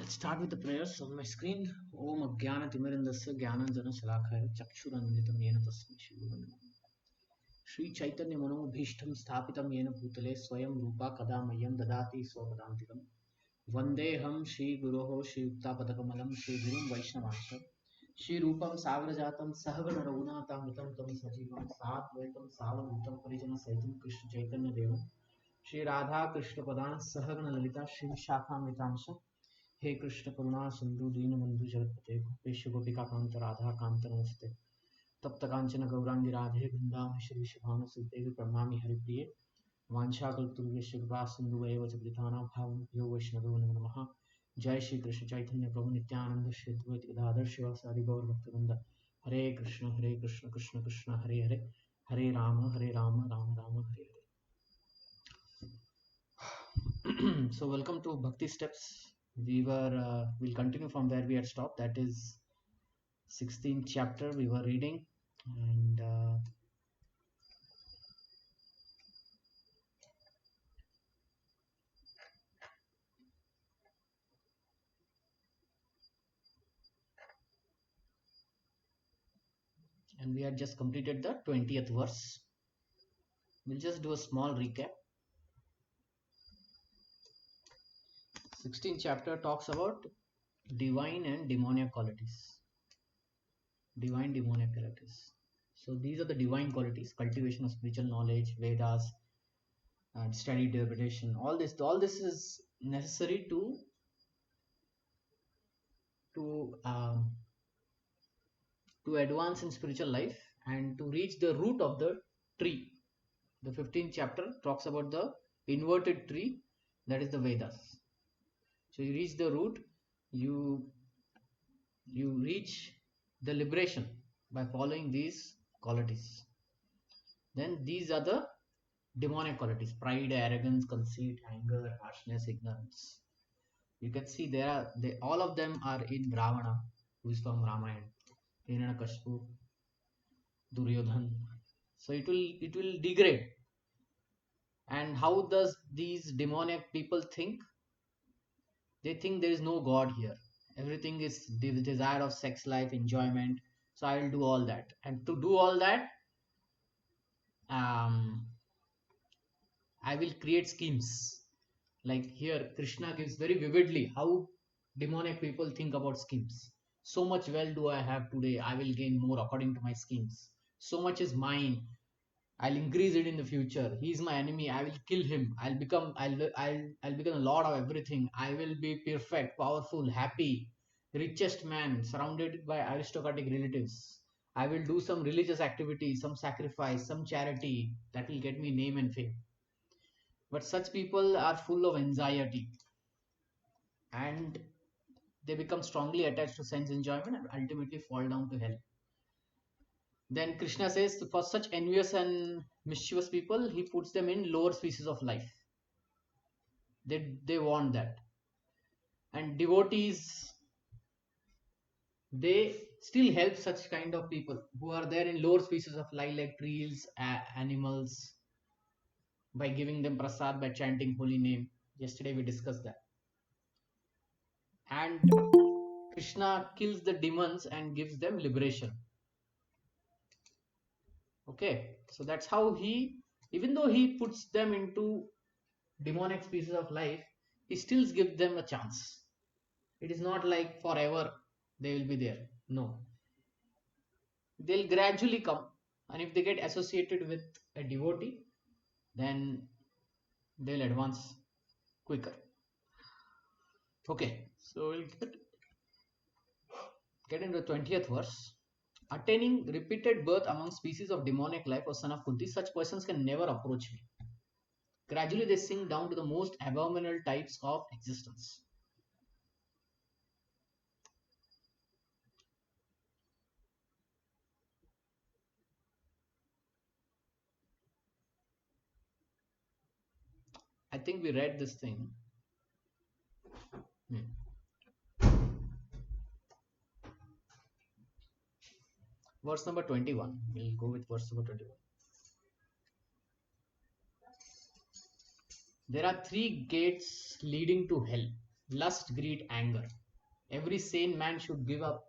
Let's start with the prayers on my screen. Om Ajnana Timirandasya Jnananjana Shalakaya Chakshurannilitam Yena Tasmai Shri Gurave Namaha. Shri Chaitanya Manobhishtam Sthapitam Yena Bhutale Swayam Rupa Kadamayam Dadati Swavadantikam Vandeham Shri Guroho Shri Yuktapatakamalam Shri Gurum Vaishnavansha Shri Rupam Sagrajatam Sahagana Raghunatamritam Tam Sajivam Sadvaitam Savadutam Parijana Saitam Krishna Chaitanya Deva Shri Radha Krishna Padana Sahagana Lalita Shri Shakhamritamsha हे कृष्ण करुणा सिंधु दीन बंधु जगतपते गोपेश गोपिका कांत राधा कांत नमस्ते तप्त कांचन गौरांगी राधे वृंदावनेश्वरी शुभानुसुते प्रणमामि हरिप्रिये वाञ्छाकल्पतरुभ्यश्च कृपा सिन्धुभ्येव च पतितानां पावनेभ्यो वैष्णवेभ्यो नमो नमः। जय श्री कृष्ण चैतन्य प्रभु नित्यानंद श्री अद्वैत गदाधर शिवासादि गौर भक्तवृंद। हरे कृष्ण कृष्ण कृष्ण हरे हरे, हरे Ram Ram Ram Hare Hare. So welcome to Bhakti Steps. We'll continue from where we had stopped. That is 16th chapter we were reading, and we had just completed the 20th verse. We'll just do a small recap. 16th chapter talks about divine and demoniac qualities. Divine demoniac qualities. So these are the divine qualities: cultivation of spiritual knowledge, Vedas, and study interpretation. All this is necessary to advance in spiritual life and to reach the root of the tree. The 15th chapter talks about the inverted tree, that is the Vedas. So you reach the root, you reach the liberation by following these qualities. Then these are the demonic qualities: pride, arrogance, conceit, anger, harshness, ignorance. You can see all of them are in Ravana, who is from Ramayana, Hiranyakashipu, Duryodhan. So it will degrade. And how does these demoniac people think? They think there is no God here. Everything is the desire of sex life, enjoyment. So I will do all that. And to do all that, I will create schemes. Like here, Krishna gives very vividly how demonic people think about schemes. So much wealth do I have today, I will gain more according to my schemes. So much is mine, I'll increase it in the future. He's my enemy, I will kill him. I'll become a lord of everything. I will be perfect, powerful, happy, richest man, surrounded by aristocratic relatives. I will do some religious activity, some sacrifice, some charity that will get me name and fame. But such people are full of anxiety and they become strongly attached to sense enjoyment and ultimately fall down to hell. Then Krishna says for such envious and mischievous people, he puts them in lower species of life. They want that. And devotees, they still help such kind of people who are there in lower species of life, like trees, animals, by giving them prasad, by chanting holy name. Yesterday we discussed that. And Krishna kills the demons and gives them liberation. Okay, so that's how even though he puts them into demonic species of life, he still gives them a chance. It is not like forever they will be there. No, they'll gradually come, and if they get associated with a devotee, then they'll advance quicker. Okay, so we'll get into the 20th verse. Attaining repeated birth among species of demonic life, O son of Kunti, such persons can never approach me. Gradually they sink down to the most abominable types of existence. I think we read this thing. Verse number 21. We'll go with verse number 21. There are 3 gates leading to hell. lust, greed, anger. Every sane man should give up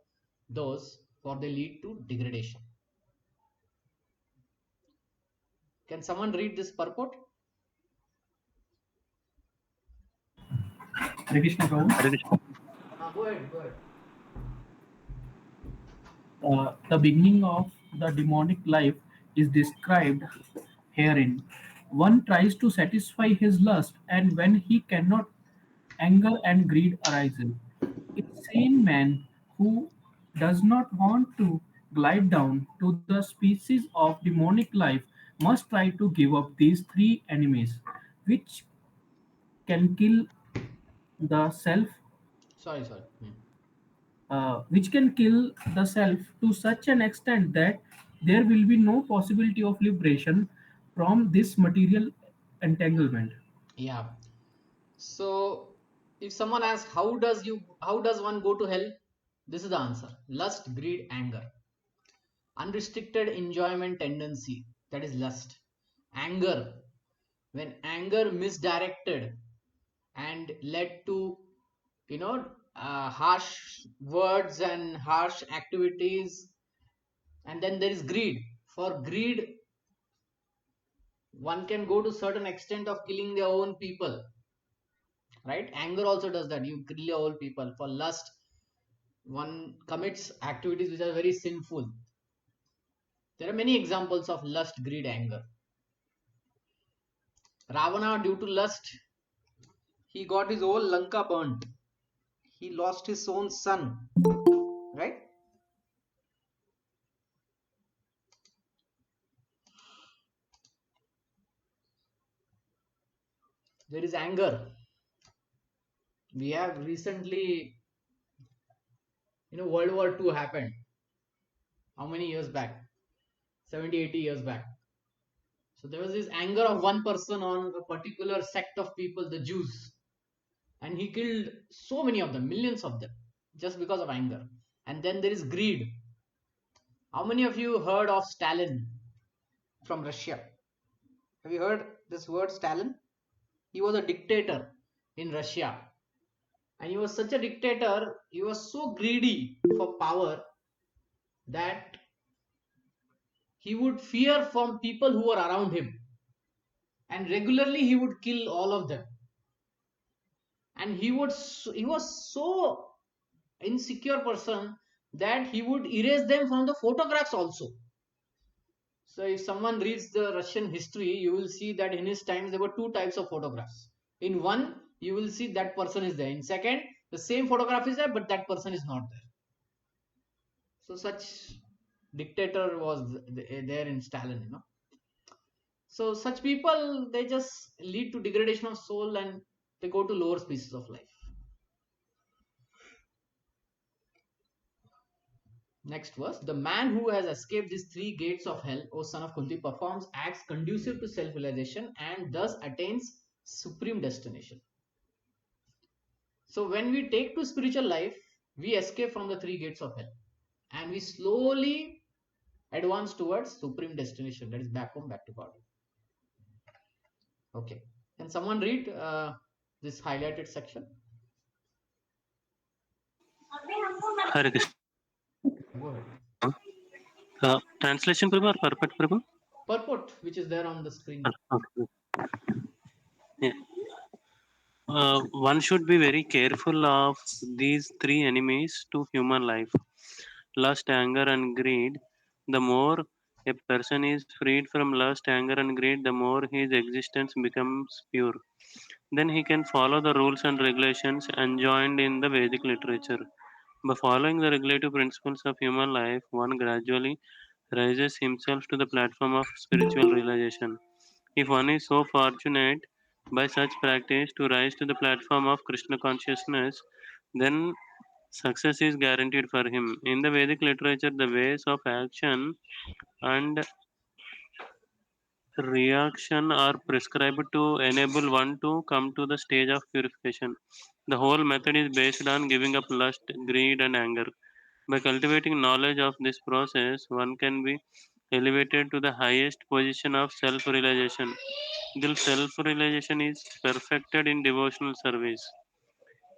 those, for they lead to degradation. Can someone read this purport? Hare Krishna, Hare Prabhu. Krishna. Go ahead, go ahead. The beginning of the demonic life is described herein. One tries to satisfy his lust, and when he cannot, anger and greed arises. A sane man who does not want to glide down to the species of demonic life must try to give up these three enemies, which can kill the self, Sorry, sorry. which can kill the self to such an extent that there will be no possibility of liberation from this material entanglement. Yeah. So if someone asks how does one go to hell? This is the answer. Lust, greed, anger. Unrestricted enjoyment tendency, that is lust. Anger, when anger misdirected and led to harsh words and harsh activities. And then there is greed. For greed, one can go to certain extent of killing their own people, right? Anger also does that. You kill your own people. For lust, one commits activities which are very sinful. There are many examples of lust, greed, anger. Ravana, due to lust, he got his whole Lanka burnt. He lost his own son, right? There is anger. We have recently, World War II happened. How many years back? 70, 80 years back. So there was this anger of one person on a particular sect of people, the Jews. And he killed so many of them, millions of them, just because of anger. And then there is greed. How many of you heard of Stalin from Russia? Have you heard this word Stalin? He was a dictator in Russia. And he was such a dictator, he was so greedy for power that he would fear from people who were around him. And regularly he would kill all of them. And he was so insecure person that he would erase them from the photographs also. So if someone reads the Russian history, you will see that in his times there were two types of photographs. In one, you will see that person is there. In second, the same photograph is there, but that person is not there. So such dictator was there in Stalin. So such people, they just lead to degradation of soul and they go to lower species of life. Next verse. The man who has escaped these three gates of hell, O son of Kunti, performs acts conducive to self-realization and thus attains supreme destination. So when we take to spiritual life, we escape from the three gates of hell and we slowly advance towards supreme destination, that is back home, back to God. Okay. Can someone read this highlighted section? Hare Krishna. Go ahead. Translation Prabhu or perfect Prabhu? Purport, which is there on the screen. Okay. Yeah. One should be very careful of these three enemies to human life: lust, anger, and greed. The more a person is freed from lust, anger, and greed, the more his existence becomes pure. Then he can follow the rules and regulations enjoined in the Vedic literature. By following the regulative principles of human life, one gradually raises himself to the platform of spiritual realization. If one is so fortunate by such practice to rise to the platform of Krishna consciousness, then success is guaranteed for him. In the Vedic literature, the ways of action and reaction are prescribed to enable one to come to the stage of purification. The whole method is based on giving up lust, greed, and anger. By cultivating knowledge of this process, one can be elevated to the highest position of self realization. This self realization is perfected in devotional service.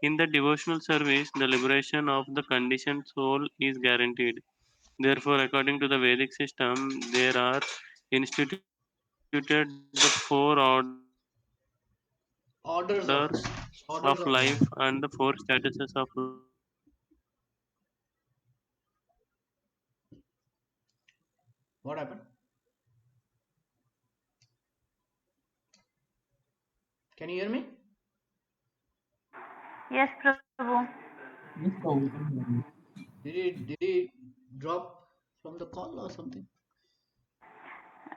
In the devotional service, the liberation of the conditioned soul is guaranteed. Therefore, according to the Vedic system, there are instituted the four Orders of of orders of life life. and the four statuses of What happened? Can you hear me? Yes, Prabhu. Yes, Prabhu, we can hear you. Did he drop from the call or something?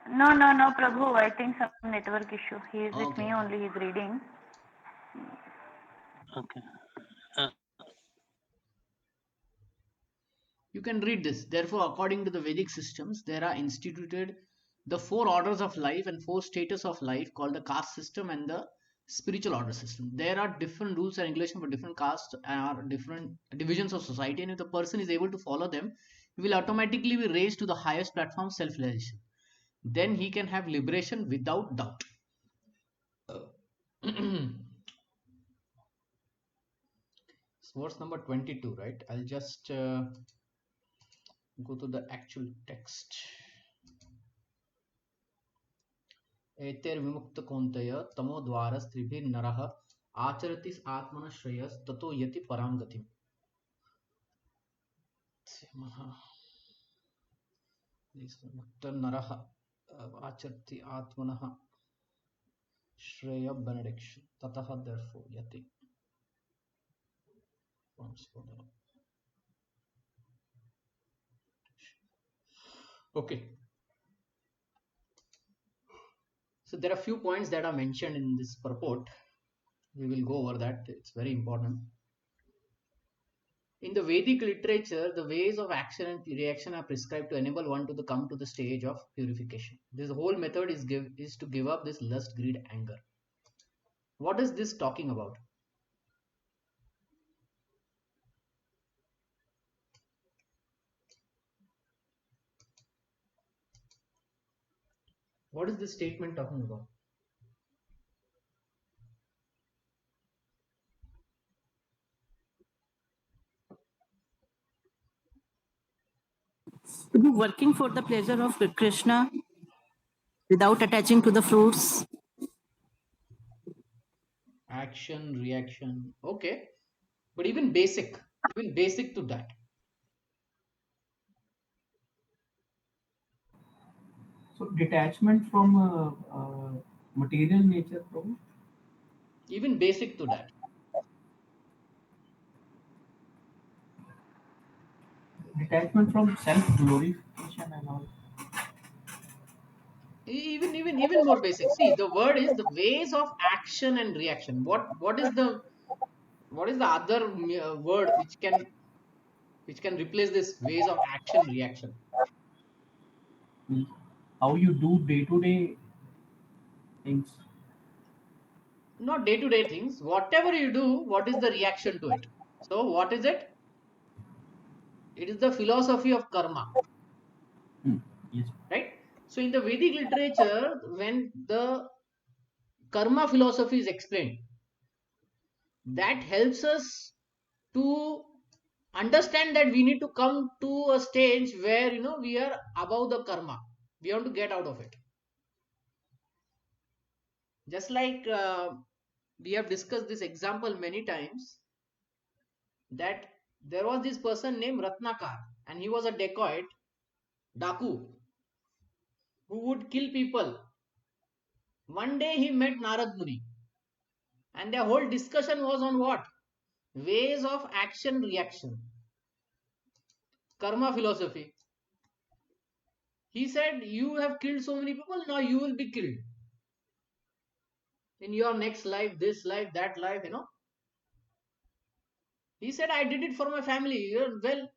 No, Prabhu. I think some network issue. He is with Okay. me only. He's reading. okay. Uh, You can read this. Therefore, according to the Vedic systems, there are instituted the four orders of life and four status of life called the caste system and the spiritual order system. There are different rules and regulations for different castes or different divisions of society, and if the person is able to follow them, he will automatically be raised to the highest platform, self-realization. Then he can have liberation without doubt. So verse number 22, right? I'll just go to the actual text. एतेर्विमुक्त कौन्तेय तमो द्वारस्त्रिभिर्नरः आचरति आत्मनः श्रेयस ततो यति परां गतिम्. विमुक्त नरः आचरति आत्मनः श्रेय benediction ततः therefore Yati. Okay. So there are few points that are mentioned in this purport. We will go over that. It's very important. In the Vedic literature, the ways of action and reaction are prescribed to enable one to come to the stage of purification. This whole method is to give up this lust, greed, anger. What is this talking about? What is this statement talking about? To be working for the pleasure of Krishna without attaching to the fruits. Action, reaction. Okay. But even basic to that. So detachment from material nature, Prabhu. Even basic to that. Detachment from self-glorification and all. Even more basic. See, the word is the ways of action and reaction. What is the other word which can replace this ways of action reaction? Means how you do day-to-day things. Not day to day things. Whatever you do, what is the reaction to it? So what is it? It is the philosophy of karma, Hmm. Yes. right? So in the Vedic literature, when the karma philosophy is explained, that helps us to understand that we need to come to a stage where we are above the karma. We want to get out of it. Just like we have discussed this example many times, that there was this person named Ratnakar, and he was a dacoit, Daku, who would kill people. One day he met Narad Muni, and their whole discussion was on what? Ways of action reaction, karma philosophy. He said, you have killed so many people, now you will be killed in your next life, this life, that life. He said, I did it for my family. Well,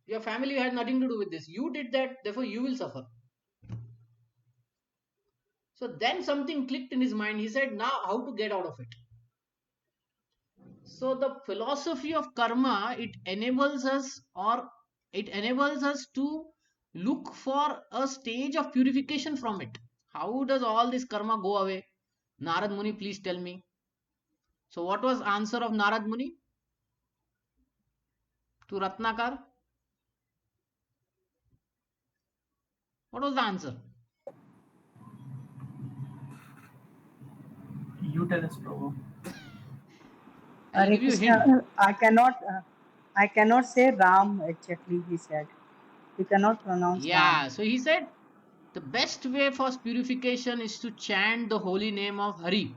your family has nothing to do with this. You did that, therefore you will suffer. So then something clicked in his mind. He said, now how to get out of it? So the philosophy of karma, it enables us to look for a stage of purification from it. How does all this karma go away? Narad Muni, please tell me. So what was answer of Narad Muni? to Ratnakar? What was the answer? You tell us, Prabhu. I'll Hare give you a hint. Krishna, I cannot say Ram exactly, he said. We cannot pronounce Ram. Yeah, so he said the best way for purification is to chant the holy name of Hari.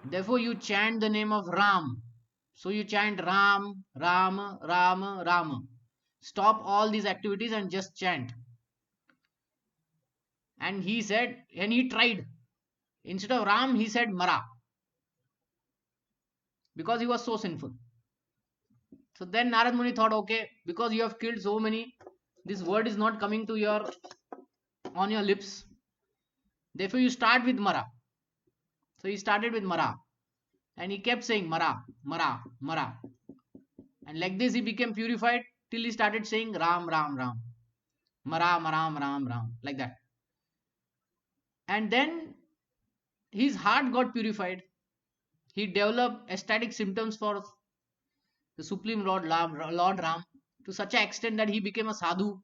Therefore, you chant the name of Ram. So you chant Ram, Ram, Ram, Ram. Stop all these activities and just chant. And he said, and he tried. Instead of Ram, he said Mara because he was so sinful. So then Narad Muni thought, okay, because you have killed so many, this word is not coming to your on your lips. Therefore, you start with Mara. So he started with Mara. And he kept saying Mara, Mara, Mara. And like this, he became purified till he started saying Ram, Ram, Ram. Mara, Maram, Ram, Ram. Like that. And then his heart got purified. He developed ecstatic symptoms for the Supreme Lord Ram to such an extent that he became a sadhu.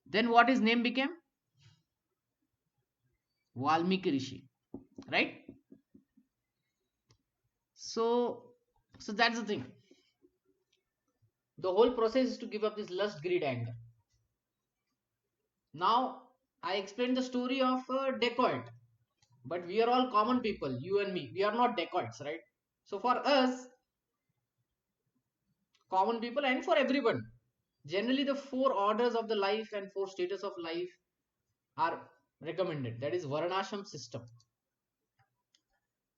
Then what his name became? Valmiki Rishi. Right? So that's the thing. The whole process is to give up this lust, greed, anger. Now, I explained the story of a dacoit, but we are all common people, you and me. We are not dacoits, right? So for us, common people, and for everyone, generally the four orders of the life and four status of life are recommended. That is Varnashram system.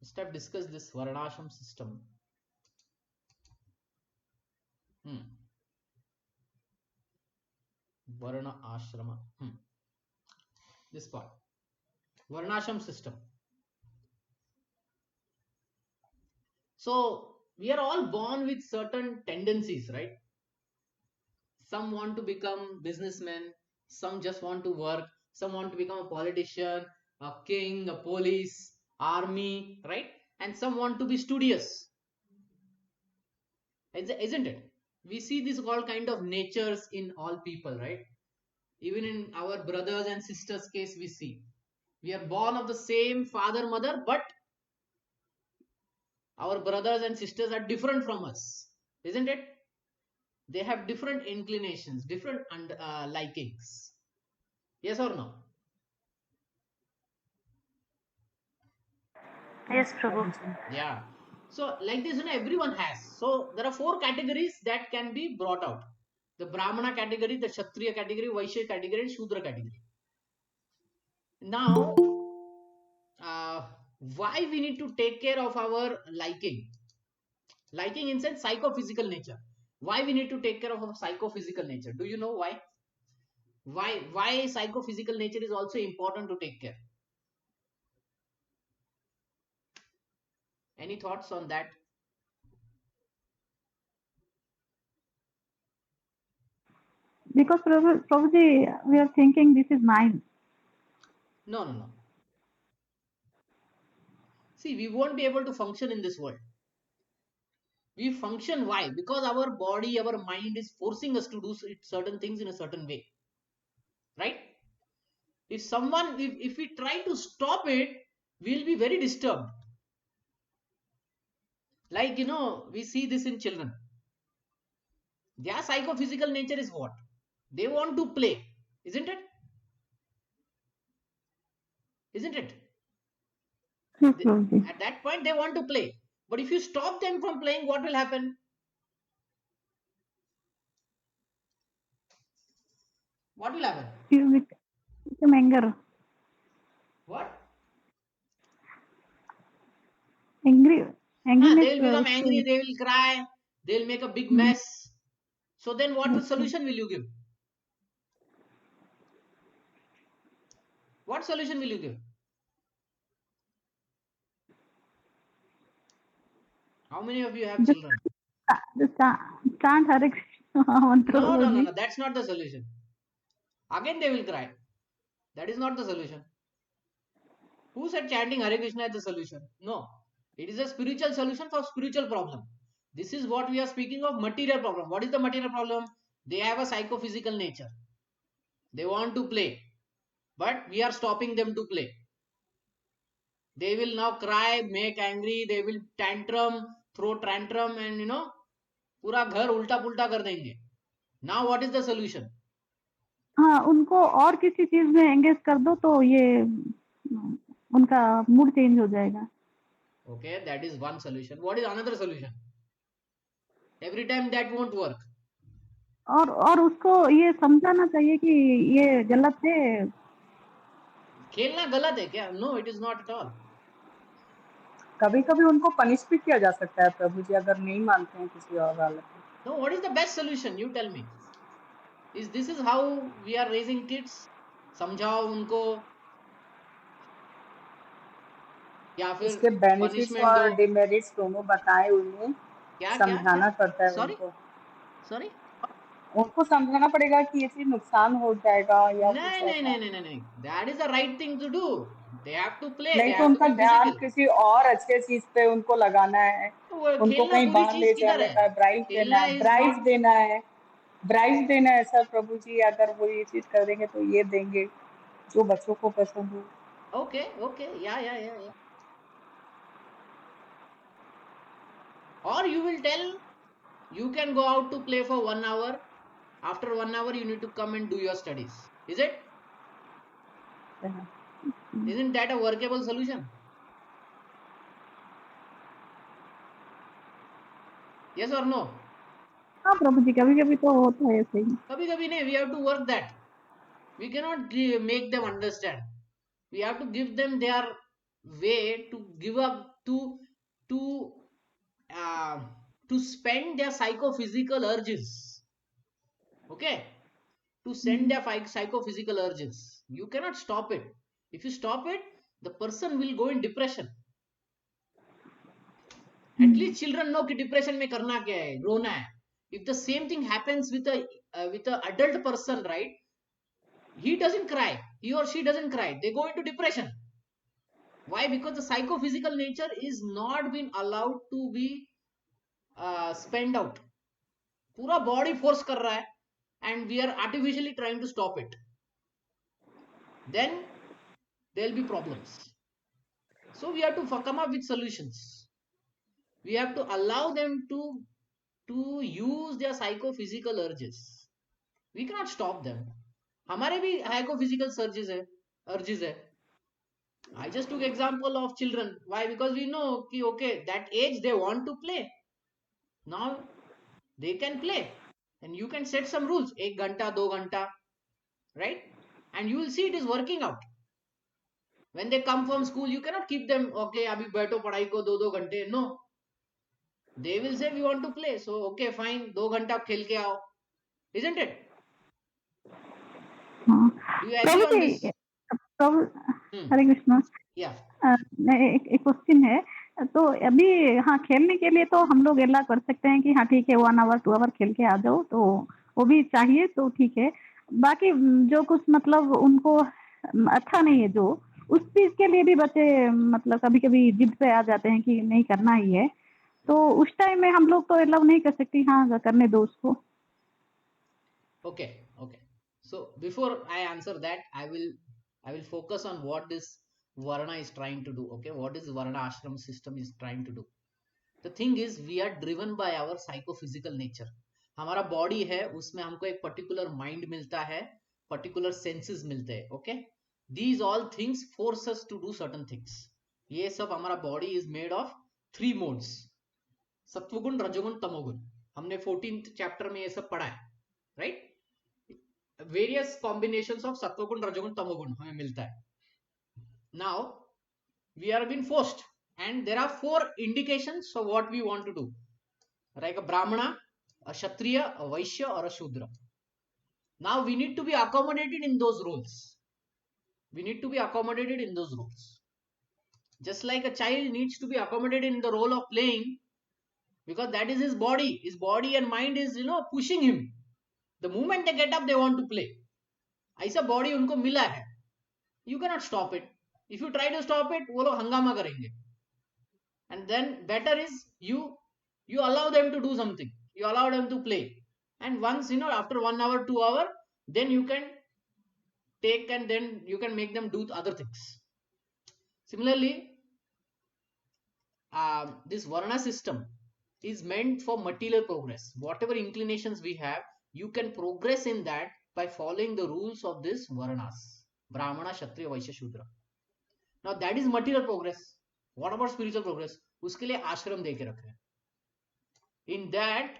Just have discussed this Varnashram system. Varna ashrama. This part. Varnashram system. So we are all born with certain tendencies, right? Some want to become businessmen, some just want to work, some want to become a politician, a king, a police, army, right? And some want to be studious, isn't it? We see this all kind of natures in all people, right? Even in our brothers and sisters case, we see we are born of the same father mother, but our brothers and sisters are different from us, isn't it? They have different inclinations, different likings. Yes or no? Yes, Prabhu. Prabhuji. Yeah. So like this, everyone has. So there are four categories that can be brought out: the Brahmana category, the Kshatriya category, Vaishya category, and Shudra category. Now, why we need to take care of our liking? Liking in sense psychophysical nature. Why we need to take care of our psychophysical nature? Do you know why? Why psychophysical nature is also important to take care? Any thoughts on that? Because probably we are thinking this is mine. No, no, no. See, we won't be able to function in this world. We function why? Because our body, our mind is forcing us to do certain things in a certain way, right? If we try to stop it, we'll be very disturbed. Like, we see this in children. Their psychophysical nature is what? They want to play, isn't it? Isn't it? Yes, Prabhuji. At that point, they want to play. But if you stop them from playing, what will happen? What will happen? You become anger. What? Angry. Angry They will become like angry, they will cry, they'll make a big mess. So then what solution will you give? What solution will you give? How many of you have just children? chant Hare Krishna mantra, No, no, no, Prabhuji. no. That's not the solution. Again, they will cry. That is not the solution. Who said chanting Hare Krishna is the solution? No. It is a spiritual solution for spiritual problem. This is what we are speaking of material problem. What is the material problem? They have a psychophysical nature. They want to play, but we are stopping them to play. They will now cry, make angry, they will tantrum, throw tantrum, and पूरा घर उल्टा पुल्टा कर देंगे. Now what is the solution? हाँ, उनको और किसी चीज में एंगेज कर दो तो ये उनका मूड चेंज हो जाएगा. Okay, that is one solution. What is another solution? Every time that won't work. और उसको ये समझाना चाहिए कि ये गलत है. खेलना गलत है क्या? No, it is not at all. कभी कभी उनको पनिश भी किया जा सकता है प्रभु जी, अगर नहीं मानते हैं किसी और हालत में. No, what is the best solution? You tell me. This is how we are raising kids? समझाओ उनको, या फिर इसके बेनिफिट्स punishment और दो? डिमेरिट्स दोनों बताएं उन्हें. क्या समझाना पड़ता है Sorry? उनको. Sorry? उनको समझाना पड़ेगा कि ये चीज नुकसान हो जाएगा या कुछ नहीं नहीं ऐसा. नहीं नहीं नहीं. That is the right thing to do. They have to play. नहीं They तो have to उनका be ध्यान physical. किसी और अच्छे चीज पे उनको लगाना है. तो उनको खेलना कहीं बुरी बाहर चीज ले किधर जाने है? का ब्राइज देना खेलना है, is ब्राइज not. देना है, ब्राइज देना है. सर प्रभु जी अगर वो ये चीज कर देंगे तो ये देंगे जो बच्चों को पसंद हो. Okay, yeah. Or you will tell, you can go out to play for 1 hour. After 1 hour, you need to come and do your studies. Is it? Isn't that a workable solution? Yes or no? हाँ प्रभु जी, कभी कभी तो होता है ऐसे ही. कभी नहीं. We have to work that. We cannot make them understand. We have to give them their way to give up to spend their psychophysical urges. Okay, to send their psychophysical urges. You cannot stop it. If you stop it, the person will go in depression. At least children know कि depression में करना क्या है, रोना है. If the same thing happens with a adult person, right? He doesn't cry. He or she doesn't cry. They go into depression. Why? Because the psychophysical nature is not been allowed to be spent out. पूरा body force कर रहा है, and we are artificially trying to stop it. Then there'll be problems. So we have to come up with solutions. We have to allow them to use their psychophysical urges. We cannot stop them. हमारे भी psychophysical urges है. I just took example of children. Why? Because we know कि okay, that age they want to play. Now they can play, and you can set some rules. 1 घंटा 2 घंटा, right? And you will see it is working out. When they come from school, you cannot keep them, okay, अभी बैठो पढ़ाई को 2 घंटे. No, they will say we want to play. So okay, fine, 2 घंटा खेल के आओ. Isn't it? हाँ Do you agree Prabhu on ji, this? Prabhu Hare Krishna. Yeah. एक क्वेश्चन है. तो अभी हाँ, खेलने के लिए तो हम लोग एला कर सकते हैं कि हाँ ठीक है 1 आवर 2 आवर खेल के आ जाओ, तो वो भी चाहिए तो ठीक है. बाकी जो कुछ मतलब उनको अच्छा नहीं है, जो उस चीज के लिए भी बच्चे मतलब कभी कभी जिद पे आ जाते हैं कि नहीं करना ही है, तो उस टाइम में हम लोग तो एलाउ नहीं कर सकती. हाँ, करने दो उसको. Okay. So before I answer that, I will focus on what this Varna is trying to do. Okay, what is Varna ashram system is trying to do. The thing is, we are driven by our psychophysical nature. हमारा body है, उसमें हमको एक particular mind मिलता है, particular senses मिलते हैं. Okay, these all things force us to do certain things. ये सब हमारा body is made of 3 modes. सत्वगुण, रजोगुण, तमोगुण. हमने 14th chapter में ये सब पढ़ा है, right? Various combinations of sattvagun, rajagun, tamogun हमें मिलता है. Now we are being forced, and there are 4 indications of what we want to do, like a brahmana, a kshatriya, a vaishya, or a shudra. Now we need to be accommodated in those roles. Just like a child needs to be accommodated in the role of playing, because that is his body and mind is pushing him. The moment they get up, they want to play. ऐसा body उनको मिला है. You cannot stop it. If you try to stop it, वो लोग हंगामा करेंगे. And then better is you You allow them to do something, you allow them to play, and once after 1 hour 2 hour, then you can take and then you can make them do other things. Similarly, this varna system is meant for material progress. Whatever inclinations we have, you can progress in that by following the rules of this varnas: brahmana, kshatriya, vaishya, shudra. Now that is material progress. What about spiritual progress? उसके लिए आश्रम दे के रखे हैं. In that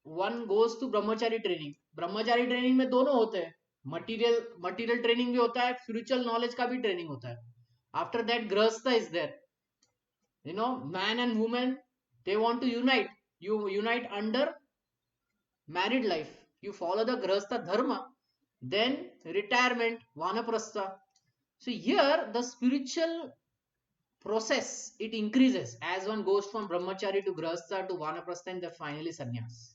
one goes to brahmachari training. Brahmachari training में दोनों होते हैं, मटीरियल ट्रेनिंग भी होता है, स्पिरिचुअल नॉलेज का भी ट्रेनिंग होता है. After that grihastha is there. Man and woman, they want to unite. You unite under married life, you follow the grahastha dharma, then retirement, vanaprastha. So here the spiritual process, it increases as one goes from brahmachari to grahastha to vanaprastha and then finally sannyas.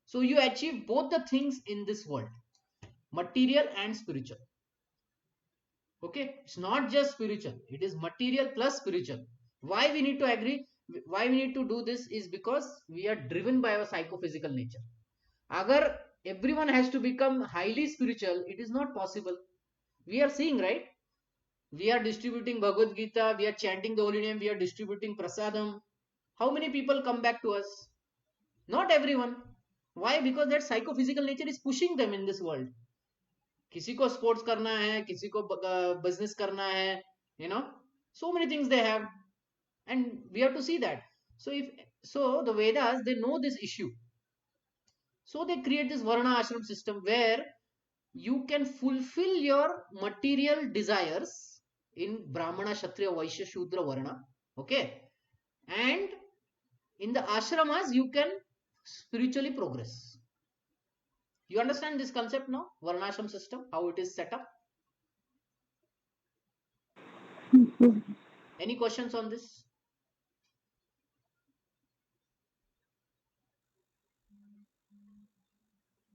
So you achieve both the things in this world, material and spiritual. Okay, it's not just spiritual, it is material plus spiritual. Why we need to agree, why we need to do this is because we are driven by our psychophysical nature. Agar everyone has to become highly spiritual, it is not possible. We are seeing, right? We are distributing Bhagavad Gita, we are chanting the holy name, we are distributing prasadam. How many people come back to us? Not everyone. Why? Because that psychophysical nature is pushing them in this world. किसी को sports करना है, किसी को business करना है, so many things they have, and we have to see that. So the Vedas, they know this issue. So they create this Varna Ashram system where you can fulfill your material desires in Brahmana, Kshatriya, Vaishya, Shudra, Varna. Okay. And in the ashramas, you can spiritually progress. You understand this concept now? Varnashram system, how it is set up? Any questions on this?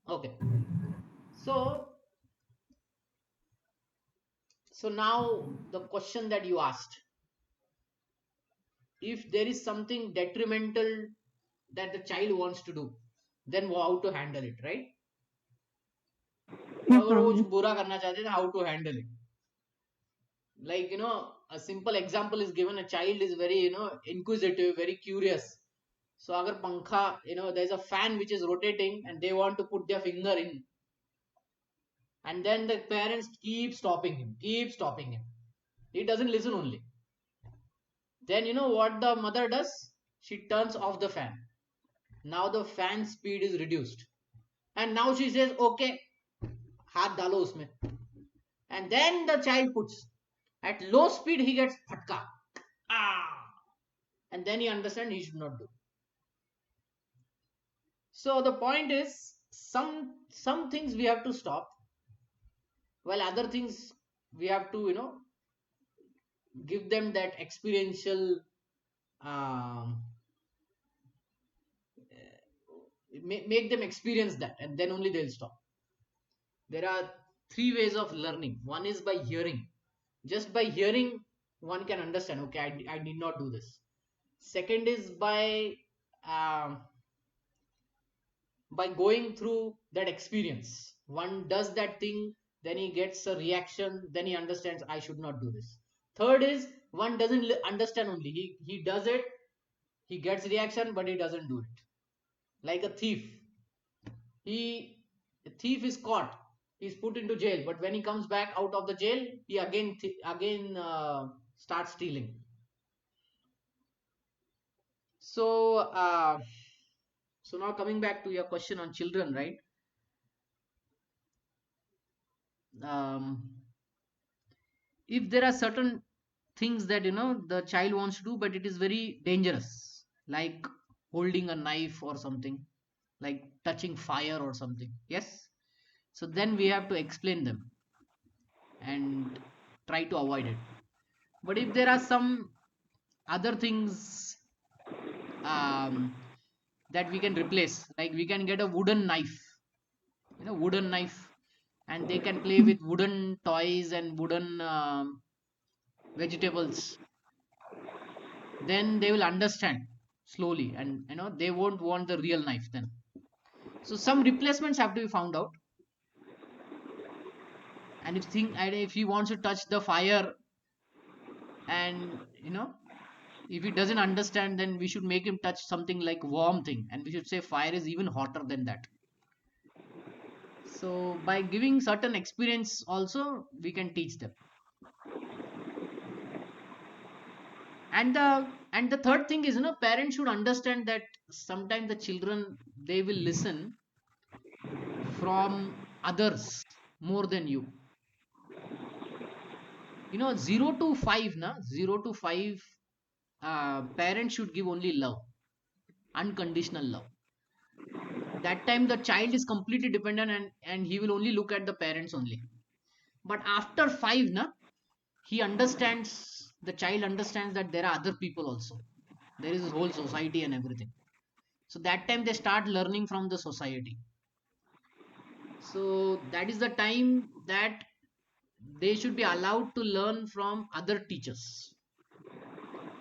Okay. So now the question that you asked, if there is something detrimental that the child wants to do, then how to handle it, right? तो अगर वो कुछ बुरा करना चाहते हैं, how to handle it? Like, a simple example is given. A child is very, inquisitive, very curious. So agar pankha, there's a fan which is rotating and they want to put their finger in, and then the parents keep stopping him. He doesn't listen only. Then what the mother does? She turns off the fan. Now the fan speed is reduced, and now she says, okay, हाथ डालो उसमें. And then the child puts. At low speed, he gets phatka. And then he understands he should not do. So the point is, some things we have to stop, while other things we have to, give them that experiential, make them experience that, and then only they'll stop. There are 3 ways of learning. One is by hearing. Just by hearing, one can understand, okay, I need not do this. Second is by going through that experience. One does that thing, then he gets a reaction, then he understands I should not do this. Third is one doesn't understand only. He does it, he gets reaction, but he doesn't do it. Like a thief. A thief is caught. He's put into jail, but when he comes back out of the jail, he again starts stealing. So now coming back to your question on children, right? If there are certain things that the child wants to do, but it is very dangerous, like holding a knife or something, like touching fire or something, yes, so then we have to explain them and try to avoid it. But if there are some other things that we can replace, like we can get a wooden knife, and they can play with wooden toys and wooden vegetables, then they will understand. slowly, and they won't want the real knife then. So some replacements have to be found out. And if he wants to touch the fire, and if he doesn't understand, then we should make him touch something like warm thing, and we should say fire is even hotter than that. So by giving certain experience also, we can teach them. And the third thing is, parents should understand that sometimes the children, they will listen from others more than you. 0 to 5, 0 to 5, parents should give only love, unconditional love. That time the child is completely dependent, and he will only look at the parents only. But after 5, the child understands that there are other people also, there is a whole society and everything. So that time they start learning from the society. So that is the time that they should be allowed to learn from other teachers.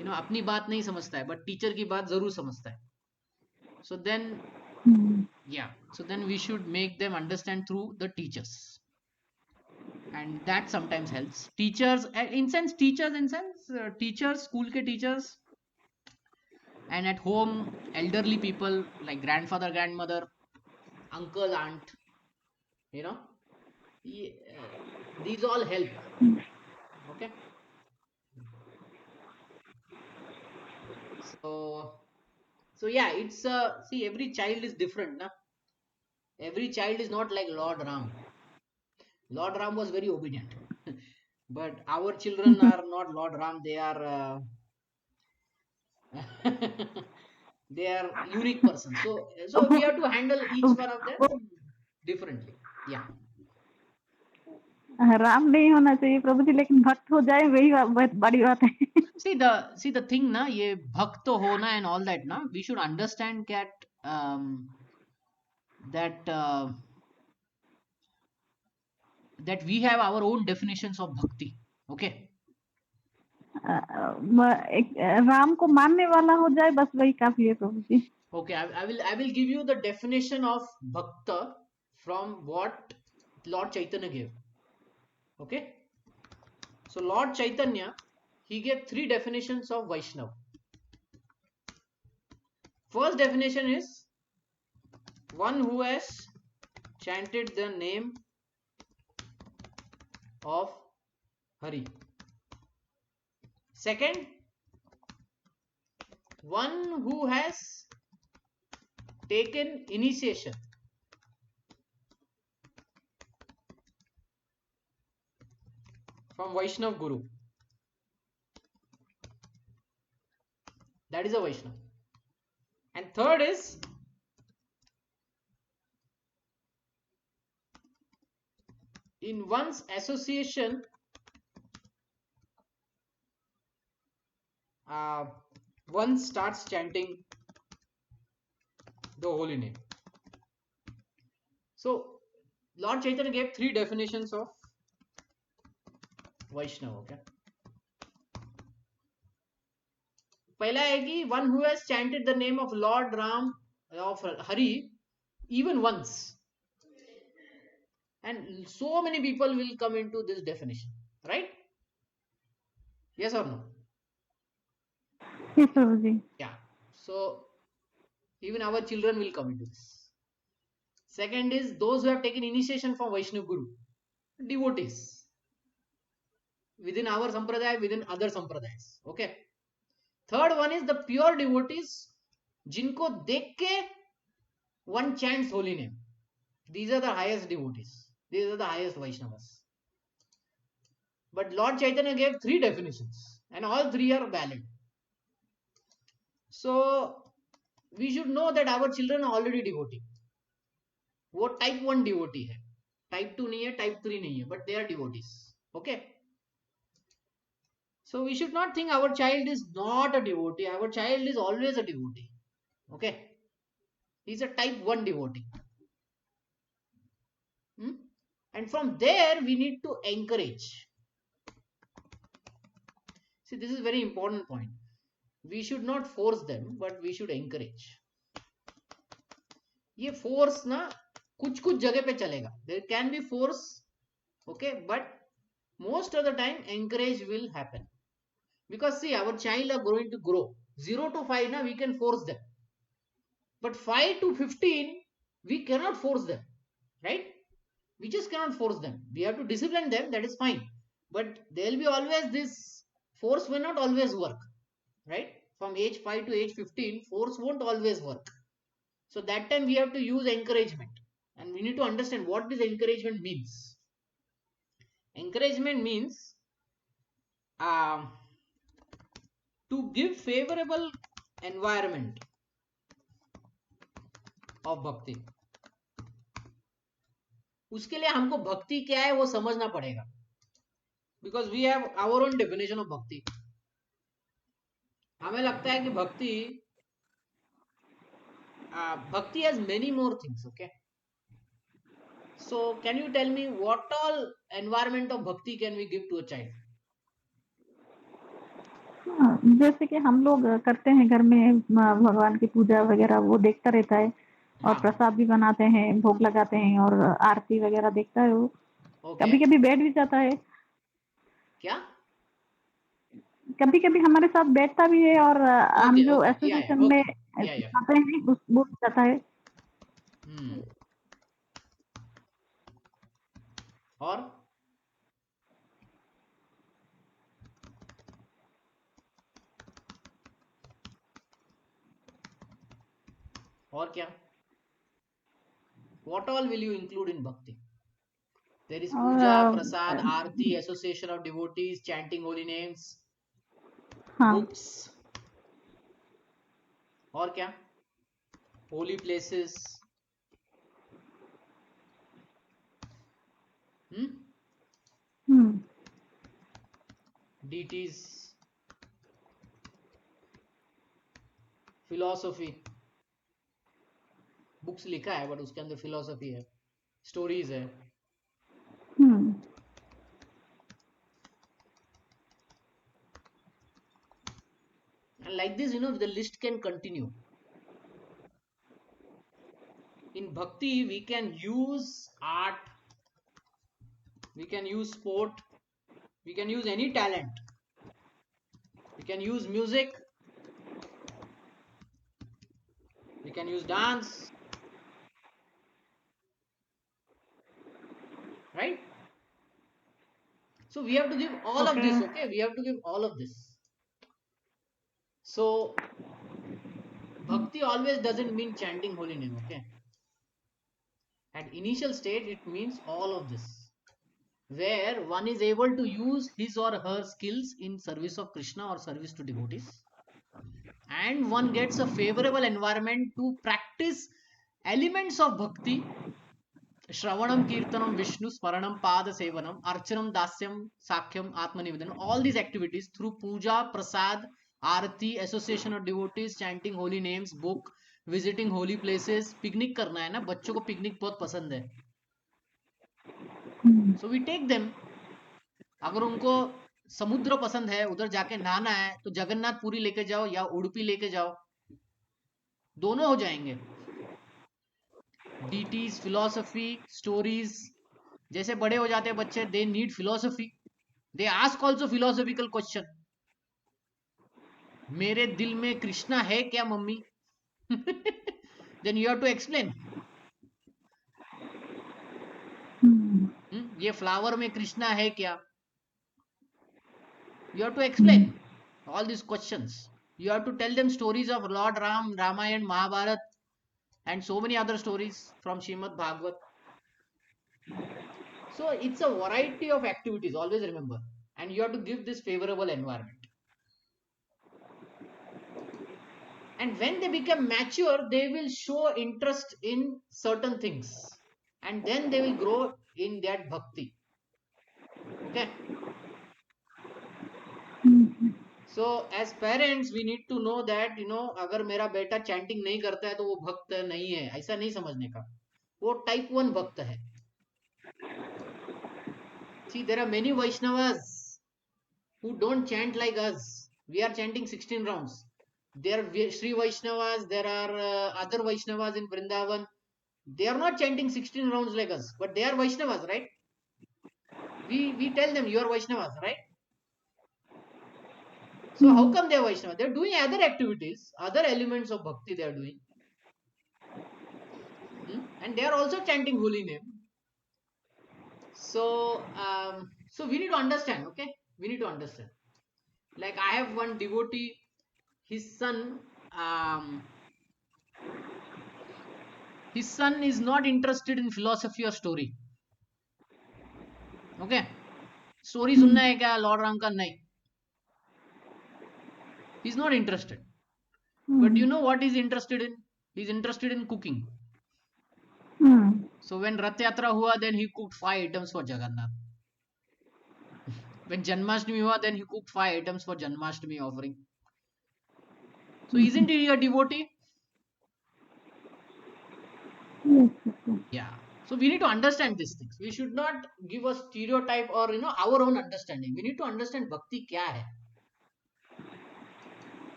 अपनी बात नहीं समझता है, but teacher की बात जरूर समझता है. So then, so then we should make them understand through the teachers, and that sometimes helps. Teachers in sense, school ke teachers, and at home, elderly people like grandfather, grandmother, uncle, aunt, you know these all help. Okay. So yeah, it's see, every child is different, na? Every child is not like Lord Ram. Lord Ram was very obedient. But our children are not Lord Ram, they are they are unique persons. So we have to handle each one of them differently. Yeah. Ram नहीं होना चाहिए प्रभु जी, लेकिन भक्त हो जाए वही बहुत बड़ी बात है. See the thing, na, ye bhakt hona and all that, na, we should understand that we have our own definitions of bhakti. Okay. Ram को मानने वाला हो जाए बस वही काफी है प्रभु जी. Okay, I will give you the definition of bhakta from what Lord Chaitanya gave. Okay. So Lord Chaitanya, he gave 3 definitions of Vaishnava. First definition is one who has chanted the name of Hari. Second, one who has taken initiation from Vaishnav Guru. That is a Vaishnava. And third is in one's association, one starts chanting the holy name. So Lord Chaitanya gave 3 definitions of Vaishnava. Okay. पहला है कि one who has chanted the name of Lord Ram, of Hari, even once. And so many people will come into this definition, right? Yes or no? Yes, Prabhu ji. Yeah. So even our children will come into this. Second is those who have taken initiation from Vaishnav Guru, devotees, within our sampradaya, within other sampradayas. Okay. Third one is the pure devotees, जिनको देख के one chants holy name. These are the highest devotees. These are the highest Vaishnavas. But Lord Chaitanya gave 3 definitions, and all 3 are valid. So we should know that our children are already devotee. वो type 1 devotee है, type 2 नहीं है, type 3 नहीं है, but they are devotees. Okay. So we should not think our child is not a devotee. Our child is always a devotee. Okay. He's a type 1 devotee. And from there we need to encourage. See, this is a very important point. we should not force them, but we should encourage. ये force ना कुछ कुछ जगह पे चलेगा. There can be force, okay, but most of the time encourage will happen. Because see, our child are going to grow. 0 to 5 na we can force them. But 5 to 15, we cannot force them. Right? We just cannot force them. We have to discipline them, that is fine. But there will be always this force will not always work. Right? From age 5 to age 15, force won't always work. So that time we have to use encouragement. And we need to understand what this encouragement means. Encouragement means to give favorable environment of bhakti. उसके लिए हमको भक्ति क्या है वो समझना पड़ेगा. Because we have our own definition of bhakti. हमें लगता है कि bhakti has many more things, okay? So can you tell me what all environment of bhakti can we give to a child? जैसे कि हम लोग करते हैं घर में भगवान की पूजा वगैरह, वो देखता रहता है और हाँ. प्रसाद भी बनाते हैं, भोग लगाते हैं और आरती वगैरह देखता है वो. Okay. कभी-कभी बैठ भी जाता है. क्या? कभी-कभी हमारे साथ बैठता भी है और हम जो Okay. एसोसिएशन में आते हैं वो भी जाता है. और क्या? What all will you include in bhakti? There is puja, prasad, aarti, association of devotees, chanting holy names, books. और क्या? Holy places. Deities. Philosophy. Books लिखा है बट उसके अंदर फिलोसफी है, स्टोरीज है. And like this, the list can continue. In bhakti, we can use art, we can use sport, we can use any talent, we can use music, we can use dance, right? So we have to give all of this, okay? We have to give all of this. So bhakti always doesn't mean chanting holy name, okay? At initial stage, it means all of this, where one is able to use his or her skills in service of Krishna or service to devotees, and one gets a favorable environment to practice elements of bhakti: Shravanam, Kirtanam, Vishnu, Smaranam, Pada Sevanam, Archanam, Dasyam, Sakhyam, Atmanivedanam. All these activities through puja, prasad, Aarti, association of devotees, chanting holy names, book, visiting holy places. Picnic करना है ना, बच्चों को picnic बहुत पसंद है. So we take them. अगर उनको समुद्र पसंद है, उधर जाके नहाना है, तो जगन्नाथपुरी लेके जाओ या उडुपी लेके जाओ, दोनों हो जाएंगे. Deities, philosophy, stories. जैसे बड़े हो जाते हैं बच्चे, they need philosophy, they ask also philosophical question. मेरे दिल में कृष्णा है क्या mummy? Then you have to explain. ये फ्लावर में कृष्णा है क्या? You have to explain all these questions. You have to tell them stories of Lord Ram, Ramayana, Mahabharat, and so many other stories from Srimad Bhagavad. So it's a variety of activities, always remember. And you have to give this favorable environment. And when they become mature, they will show interest in certain things. And then they will grow in that bhakti. Okay? So as parents, we need to know that, अगर मेरा बेटा chanting नहीं करता है तो वो भक्त नहीं है, ऐसा नहीं समझने का. वो टाइप 1 भक्त है. See, there are many Vaishnavas who don't chant like us. We are chanting 16 rounds. There are Sri Vaishnavas, there are other Vaishnavas in Vrindavan. They are not chanting 16 rounds like us, but they are Vaishnavas, right? We tell them you are Vaishnavas, right? So how come they are Vaishnavas? They are doing other activities, other elements of bhakti they are doing. And they are also chanting holy name. So so we need to understand, okay? We need to understand. Like I have one devotee, his son is not interested in philosophy or story. Okay, story सुनना है क्या Lord Ram का? नहीं, he's not interested. But you know what he's interested in? He's interested in cooking. So when Rath Yatra hua, then he cooked 5 items for Jagannath. When Janmashtami hua, then he cooked 5 items for Janmashtami offering. So isn't he a devotee? Yeah. So we need to understand these things. We should not give a stereotype or our own understanding. We need to understand bhakti kya hai,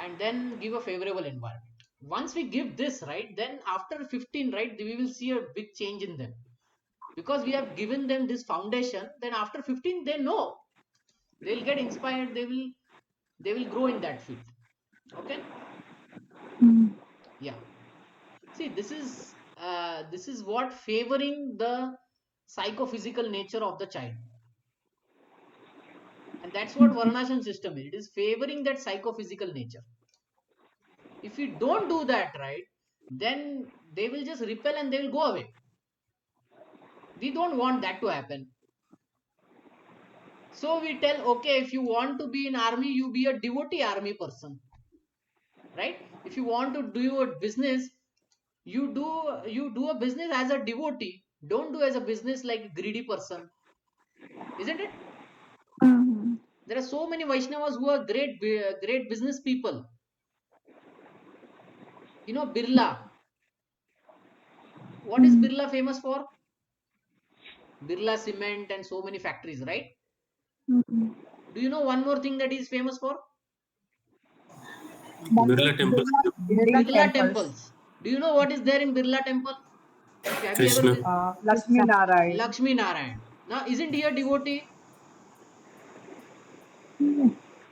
and then give a favorable environment. Once we give this, right, then after 15, right, we will see a big change in them, because we have given them this foundation. Then after 15 they know, they'll get inspired, they will grow in that field. Okay. Yeah. See, this is what favoring the psychophysical nature of the child, and that's what varnashram system is. It is favoring that psychophysical nature. If we don't do that, right, then they will just repel and they will go away. We don't want that to happen. So we tell, okay, if you want to be in army, you be a devotee army person, right? If you want to do a business, you do a business as a devotee. Don't do as a business like a greedy person, isn't it? There are so many Vaishnavas who are great business people. Birla. What is Birla famous for? Birla cement and so many factories, right? Do you know one more thing that he is famous for? Birla Temple. Birla temples. Do you know what is there in Birla temple? Have you ever Krishna. been? Lakshmi Narayan. Lakshmi Narayan. Now, isn't he a devotee?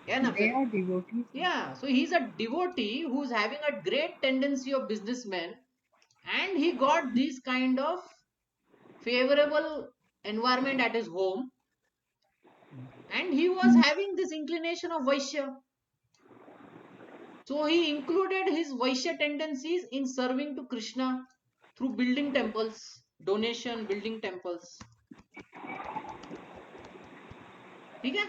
Yeah, na, They are devotees. yeah. So he's a devotee who's having a great tendency of businessman, and he got this kind of favorable environment at his home, and he was having this inclination of Vaishya. So he included his Vaishya tendencies in serving to Krishna through building temples, donation, building temples. ठीक है?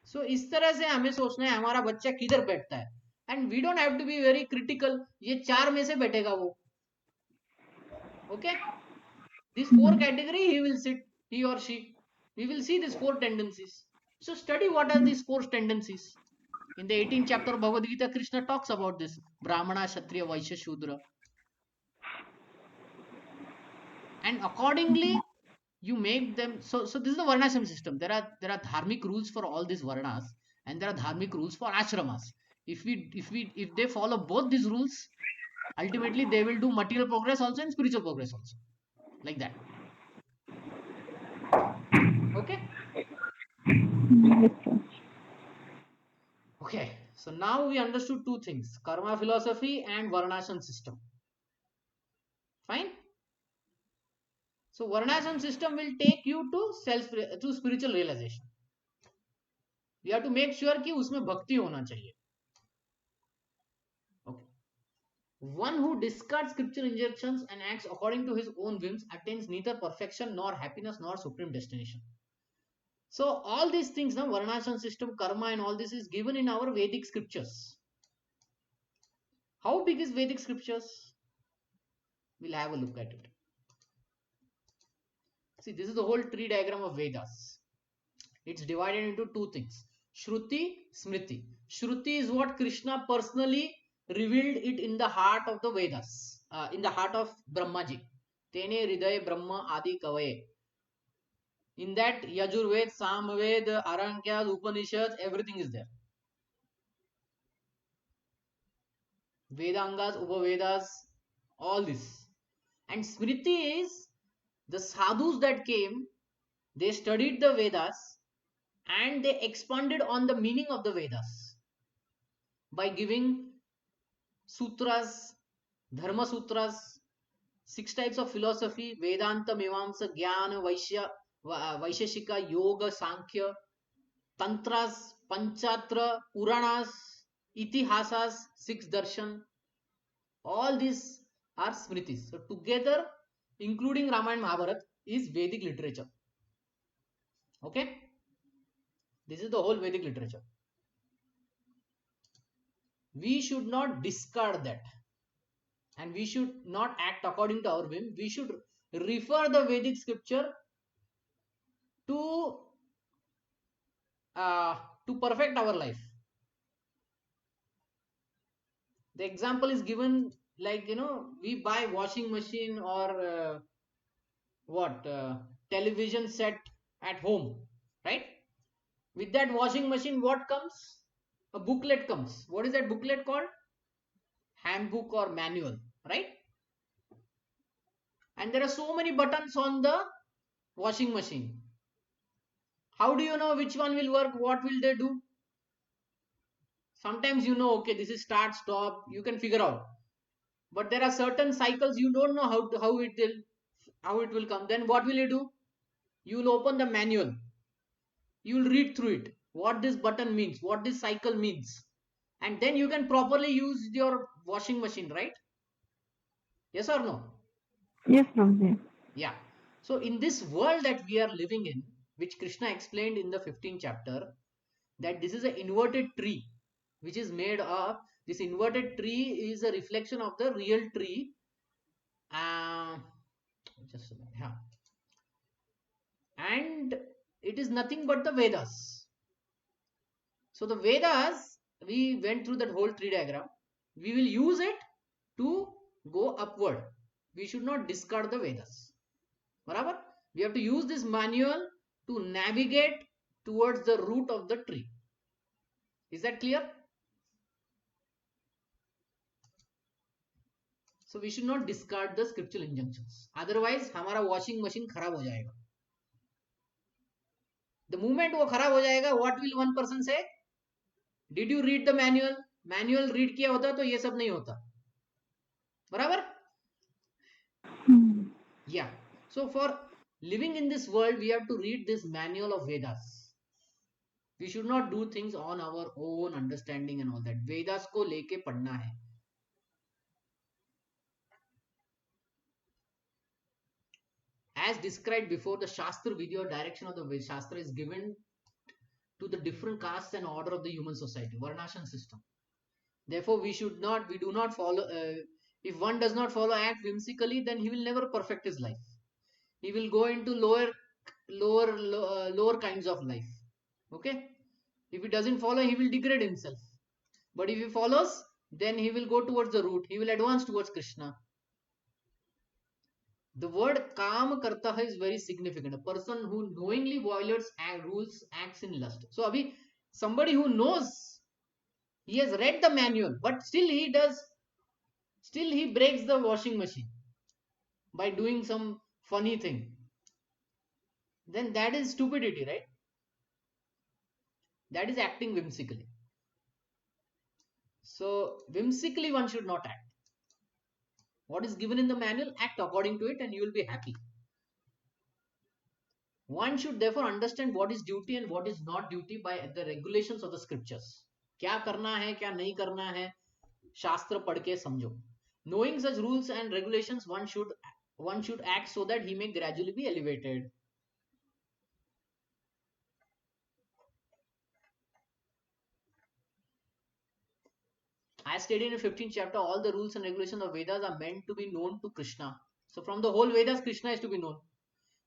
So इस तरह से हमें सोचना है हमारा बच्चा किधर बैठता है, and we don't have to be very critical. ये 4 में से बैठेगा वो. Okay? This 4 category he will sit, he or she. We will see these 4 tendencies. So study what are these 4 tendencies. In the 18th chapter of Bhagavad Gita, Krishna talks about this. Brahmana, Kshatriya, Vaishya, Shudra. And accordingly, you make them. So this is the varnashram system. There are dharmic rules for all these varnas, and there are dharmic rules for ashramas. If they follow both these rules, ultimately they will do material progress also and spiritual progress also. Like that. Okay? Okay, so now we understood 2 things: karma philosophy and varnashram system. Fine. So varnashram system will take you to spiritual realization. You have to make sure कि उसमें भक्ति होना चाहिए. Okay. One who discards scripture injunctions and acts according to his own whims attains neither perfection nor happiness nor supreme destination. So all these things, now varnashram system, karma and all this is given in our Vedic scriptures. How big is Vedic scriptures? We'll have a look at it. See, this is the whole tree diagram of Vedas. It's divided into 2 things: Shruti, Smriti. Shruti is what Krishna personally revealed it in the heart of the Vedas, in the heart of Brahmaji. Tene Hriday Brahma Adi Kavaye. In that Yajurved, Samved, Arankyas, Upanishads, everything is there. Vedangas, Upavedas, all this. And Smriti is the sadhus that came, they studied the Vedas and they expanded on the meaning of the Vedas by giving sutras, dharma sutras, 6 types of philosophy: Vedanta, Mimamsa, Jnana, Vaisheshika, Yoga, Sankhya, Tantras, Panchatra, Puranas, Itihasas, 6 darshan. All these are Smritis. So together, including Ramayana Mahabharata, is Vedic literature. Okay? This is the whole Vedic literature. We should not discard that. And we should not act according to our whim. We should refer the Vedic scripture to perfect our life. The example is given like, we buy washing machine or television set at home, right? With that washing machine, what comes? A booklet comes. What is that booklet called? Handbook or manual, right? And there are so many buttons on the washing machine. How do you know which one will work? What will they do? Sometimes okay, this is start, stop, you can figure out. But there are certain cycles you don't know how it will come. Then what will you do? You will open the manual. You will read through it. What this button means, what this cycle means. And then you can properly use your washing machine, right? Yes or no? Yes, Prabhuji. Yeah. So in this world that we are living in, which Krishna explained in the 15th chapter, that this is an inverted tree, which is made of, this inverted tree is a reflection of the real tree. Just a minute. Yeah. And it is nothing but the Vedas. So the Vedas, we went through that whole tree diagram. We will use it to go upward. We should not discard the Vedas. Barabar? We have to use this manual to navigate towards the root of the tree. Is that clear? So we should not discard the scriptural injunctions. Otherwise, हमारा washing machine खराब हो जाएगा. The moment वो खराब हो जाएगा, what will one person say? Did you read the manual? Manual read किया होता तो ये सब नहीं होता. बराबर? Yeah. So for living in this world, we have to read this manual of Vedas. We should not do things on our own understanding and all that. Vedas को लेके पढ़ना है. As described before, the Shastra video direction of the Shastra is given to the different castes and order of the human society, Varnashram system. Therefore, we do not follow, if one does not follow act whimsically, then he will never perfect his life. He will go into lower kinds of life. Okay? If he doesn't follow, he will degrade himself. But if he follows, then he will go towards the root. He will advance towards Krishna. The word काम करता है is very significant. A person who knowingly violates rules acts in lust. So abhi somebody who knows, he has read the manual, but still he breaks the washing machine by doing some funny thing. Then that is stupidity, right? That is acting whimsically. So whimsically one should not act. What is given in the manual, act according to it and you will be happy. One should therefore understand what is duty and what is not duty by the regulations of the scriptures. क्या करना है, क्या नहीं करना है, शास्त्र पढ़ के समझो. Knowing such rules and regulations, one should act so that he may gradually be elevated. As stated in the 15th chapter, all the rules and regulations of Vedas are meant to be known to Krishna. So from the whole Vedas, Krishna is to be known.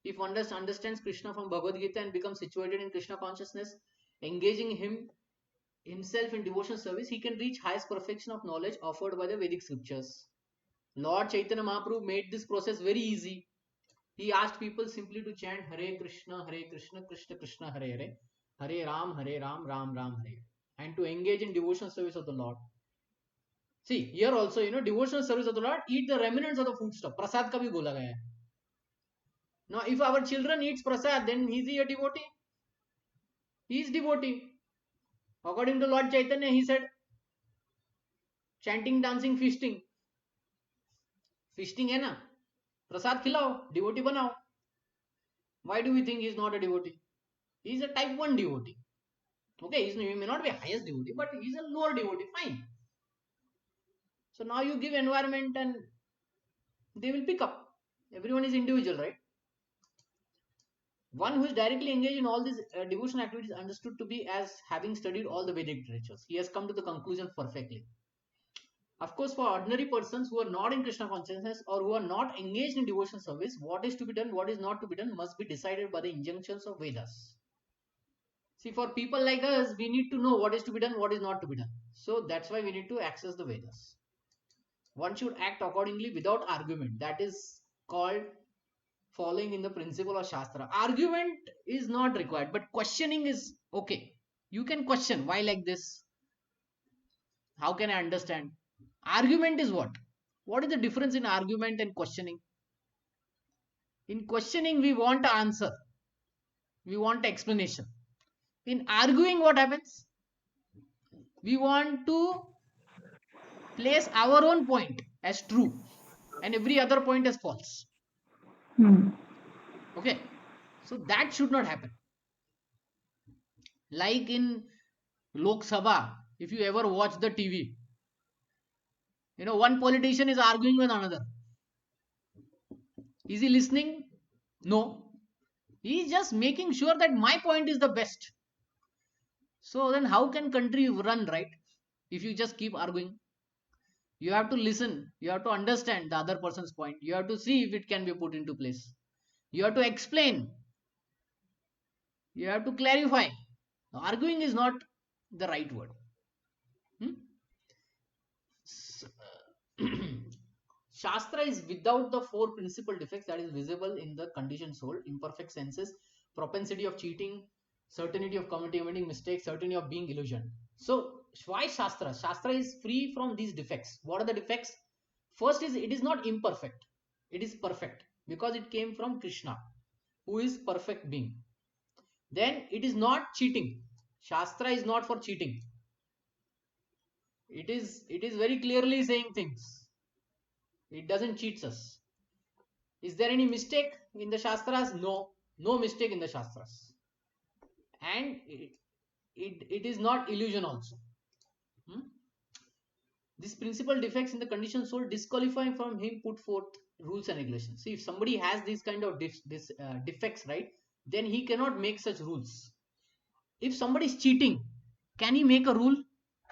If one understands Krishna from Bhagavad Gita and becomes situated in Krishna consciousness, engaging himself in devotional service, he can reach highest perfection of knowledge offered by the Vedic scriptures. Lord Chaitanya Mahaprabhu made this process very easy. He asked people simply to chant Hare Krishna, Krishna Krishna, Hare Hare, Hare Ram, Ram Ram, Hare, and to engage in devotional service of the Lord. See, here also, devotional service of the Lord, eat the remnants of the food stuff. Prasad ka bhi bola gaya hai. Now, if our children eats prasad, then is he a devotee? He is devotee. According to Lord Chaitanya, he said, chanting, dancing, feasting. Feasting है ना, प्रसाद खिलाओ, devotee बनाओ. Why do we think he is not a devotee? He is a type 1 devotee. Okay, he may not be highest devotee, but he is a lower devotee. Fine. So now you give environment and they will pick up. Everyone is individual, right? One who is directly engaged in all these devotional activities is understood to be as having studied all the Vedic literatures. He has come to the conclusion perfectly. Of course, for ordinary persons who are not in Krishna consciousness or who are not engaged in devotional service, what is to be done, what is not to be done must be decided by the injunctions of Vedas. See, for people like us, we need to know what is to be done, what is not to be done. So that's why we need to access the Vedas. One should act accordingly without argument. That is called following in the principle of Shastra. Argument is not required, but questioning is okay. You can question, why like this? How can I understand? Argument is what? What is the difference in argument and questioning? In questioning, we want an answer. We want explanation. In arguing, what happens? We want to place our own point as true and every other point as false. Okay, so that should not happen. Like in Lok Sabha, if you ever watch the TV, one politician is arguing with another. Is he listening? No. He is just making sure that my point is the best. So then how can country run, right? If you just keep arguing. You have to listen. You have to understand the other person's point. You have to see if it can be put into place. You have to explain. You have to clarify. Arguing is not the right word. Shastra is without the 4 principal defects that is visible in the conditioned soul: imperfect senses, propensity of cheating, certainty of committing mistakes, certainty of being illusioned. So why Shastra? Shastra is free from these defects. What are the defects? First is, it is not imperfect. It is perfect because it came from Krishna, who is perfect being. Then it is not cheating. Shastra is not for cheating. It is very clearly saying things. It doesn't cheat us. Is there any mistake in the Shastras? No mistake in the Shastras. And it is not illusion also. These principal defects in the conditioned soul disqualify from him put forth rules and regulations. See, if somebody has these kind of defects, right, then he cannot make such rules. If somebody is cheating, can he make a rule?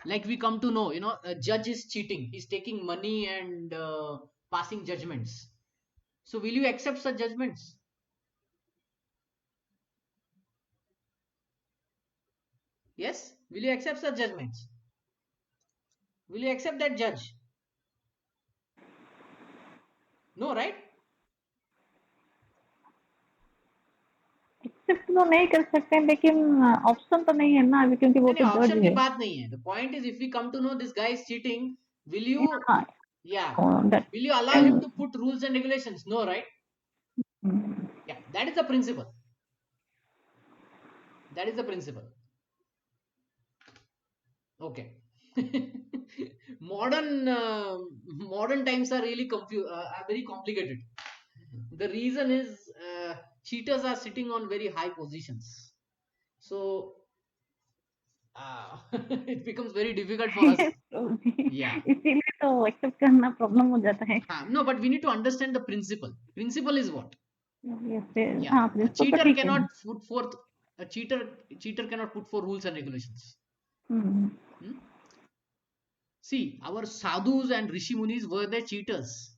Like we come to know, a judge is cheating. He's taking money and passing judgments. So will you accept such judgments? Yes? Will you accept such judgments? Will you accept that judge? No, right? Accept तो नहीं कर सकते हैं, लेकिन option तो नहीं है ना अभी, क्योंकि वो तो जज ऑप्शन की है. बात नहीं है. The point is, if we come to know this guy is cheating, will you will you allow him to put rules and regulations? No, right? Yeah, that is the principle. That is the principle. Okay. Modern times are really very complicated. The reason is cheaters are sitting on very high positions. So it becomes very difficult for us. Yeah. इसीलिए तो accept करना problem हो जाता है. No, but we need to understand the principle. Principle is what? हाँ, A cheater cannot put forth. A cheater cannot put forth rules and regulations. See, our sadhus and rishi munis, were they cheaters?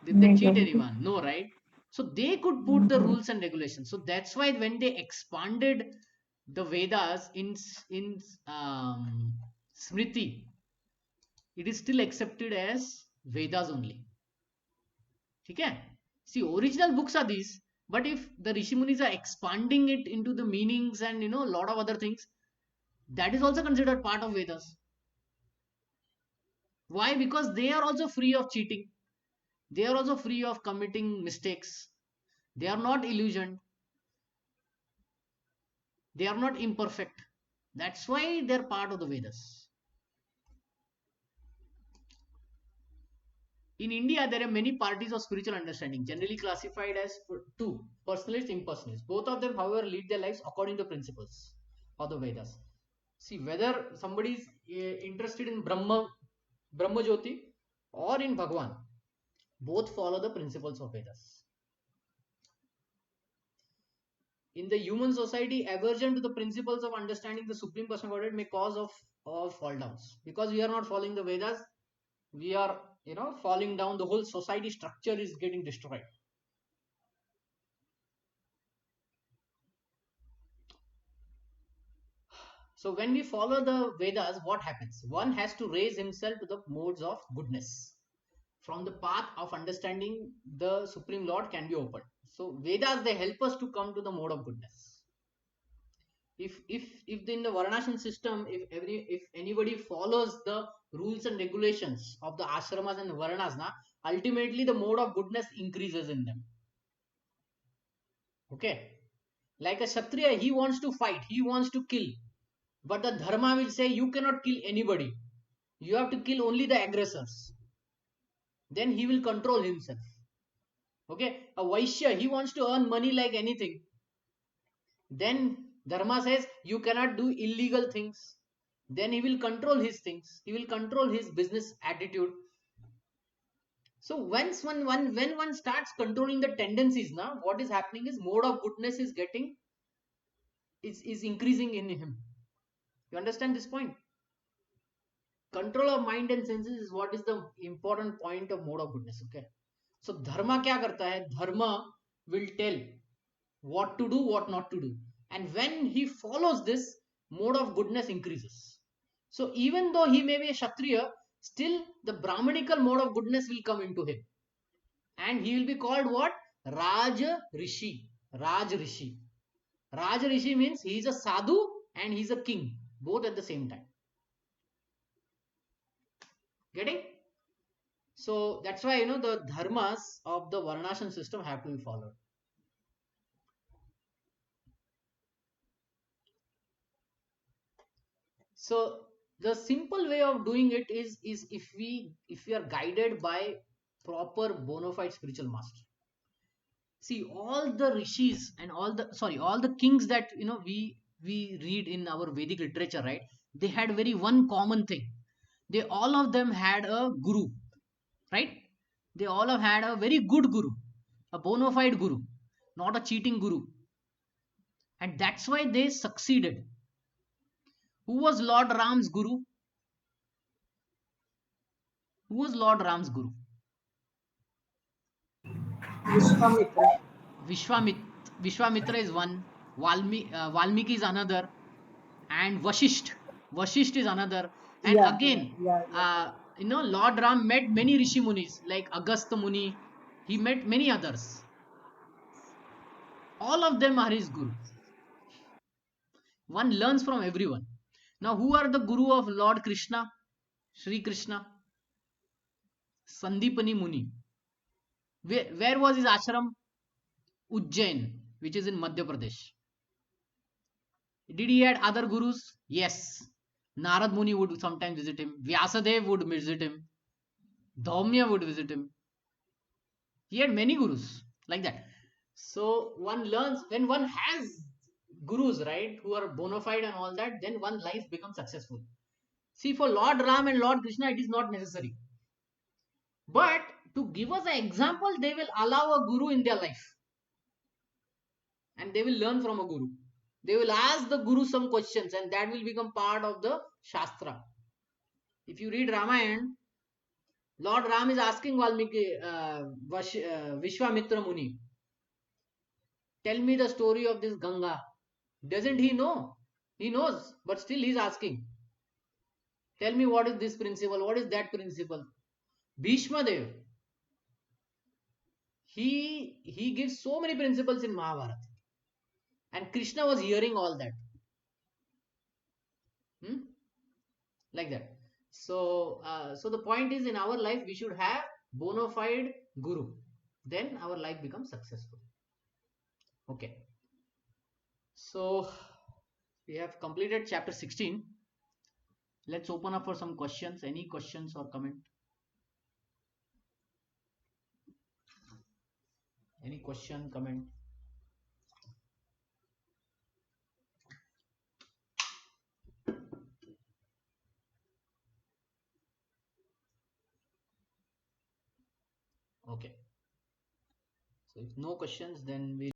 Did they cheat anyone? No, right? So they could put the rules and regulations. So that's why when they expanded the Vedas in Smriti, it is still accepted as Vedas only. Okay? See, original books are these, but if the Rishi Munis are expanding it into the meanings and a lot of other things, that is also considered part of Vedas. Why? Because they are also free of cheating. They are also free of committing mistakes. They are not illusioned. They are not imperfect. That's why they're part of the Vedas. In India, there are many parties of spiritual understanding, generally classified as two, personalists, impersonalists. Both of them, however, lead their lives according to principles of the Vedas. See, whether somebody is interested in Brahma Jyoti or in Bhagwan, both follow the principles of Vedas. In the human society, aversion to the principles of understanding the Supreme Personal Godhead may cause of fall downs. Because we are not following the Vedas, we are falling down. The whole society structure is getting destroyed. So when we follow the Vedas, what happens? One has to raise himself to the modes of goodness. From the path of understanding the Supreme Lord can be opened. So Vedas, they help us to come to the mode of goodness. If in the Varnashram system, if anybody follows the rules and regulations of the ashramas and the Varnas, ultimately the mode of goodness increases in them. Okay, like a Kshatriya, he wants to fight, he wants to kill, but the Dharma will say you cannot kill anybody. You have to kill only the aggressors. Then he will control himself. Okay, a Vaishya, he wants to earn money like anything. Then Dharma says you cannot do illegal things. Then he will control his things. He will control his business attitude. So when one starts controlling the tendencies, what is happening is mode of goodness is increasing in him. You understand this point? Control of mind and senses is what is the important point of mode of goodness. Okay. So dharma kya karta hai? Dharma will tell what to do, what not to do. And when he follows this, mode of goodness increases. So even though he may be a Kshatriya, still the Brahmanical mode of goodness will come into him. And he will be called what? Raj Rishi. Raj Rishi. Raj Rishi means he is a sadhu and he is a king, both at the same time. Getting? So that's why the dharmas of the Varnashram system have to be followed. So the simple way of doing it is if we are guided by proper bona fide spiritual master. See, all the rishis and all the kings that we read in our Vedic literature, right? They had very one common thing. They all of them had a guru, right? They all have had a very good guru, a bona fide guru, not a cheating guru. And that's why they succeeded. Who was Lord Ram's guru? Who was Lord Ram's guru? Vishwamitra. Vishwamitra is one, Valmiki is another, and Vashisht is another. And Yeah, again, yeah. Lord Ram met many Rishi Munis like Agastya Muni. He met many others. All of them are his guru. One learns from everyone. Now, who are the guru of Lord Krishna? Sri Krishna? Sandipani Muni. Where was his ashram? Ujjain, which is in Madhya Pradesh. Did he had other gurus? Yes. Narad Muni would sometimes visit him. Vyasadev would visit him. Dhaumya would visit him. He had many gurus like that. So one learns when one has gurus, right, who are bona fide and all that, then one life becomes successful. See, for Lord Ram and Lord Krishna, it is not necessary. But to give us an example, they will allow a guru in their life. And they will learn from a guru. They will ask the guru some questions and that will become part of the Shastra. If you read Ramayana, Lord Ram is asking Valmiki, Vishwamitra Muni, tell me the story of this Ganga. Doesn't he know? He knows, but still he is asking. Tell me what is this principle, what is that principle. Bhishma Dev, he gives so many principles in Mahabharata, and Krishna was hearing all that. Like that. So so the point is, in our life we should have bona fide guru, then our life becomes successful. Okay, so we have completed chapter 16. Let's open up for some questions. Any questions or comment? Any question, comment? Okay, so if no questions, then we